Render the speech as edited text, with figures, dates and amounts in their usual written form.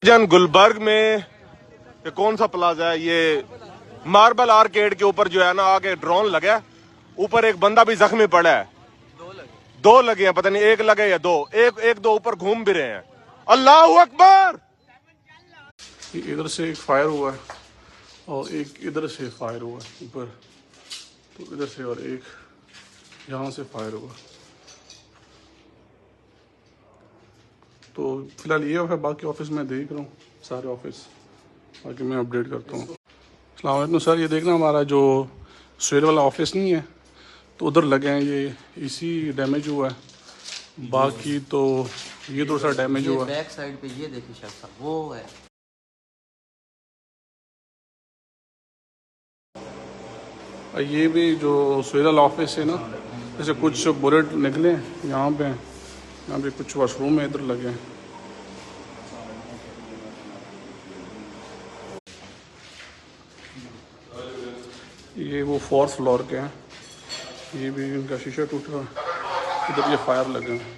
जन गुलबर्ग में ये कौन सा प्लाजा है, ये मार्बल आर्केड के ऊपर जो है ना आगे ड्रोन लगा है, ऊपर एक बंदा भी जख्मी पड़ा है। दो लगे हैं, पता नहीं एक लगे या दो, एक दो ऊपर घूम भी रहे हैं। अल्लाह अकबर। इधर से एक फायर हुआ है और एक इधर से फायर हुआ है ऊपर, तो इधर से और एक यहाँ से फायर हुआ। तो फिलहाल ये है, बाकी ऑफिस में देख रहा हूँ सारे ऑफिस, बाकी मैं अपडेट करता हूँ। अस्सलाम वालेकुम सर, ये देखना हमारा जो स्वेल वाला ऑफिस नहीं है, तो उधर लगे हैं, ये इसी डैमेज हुआ है, बाकी तो ये थोड़ा सा डैमेज हुआ है। बैक साइड पे ये देखिए शख्स वो है। ये भी जो स्वेल वाला ऑफिस है ना, जैसे कुछ बुलेट निकले हैं यहाँ पे कुछ वॉशरूम में इधर लगे हैं। ये वो फोर्थ फ्लोर के हैं, ये भी इनका शीशा टूटा, इधर ये फायर लगे हैं।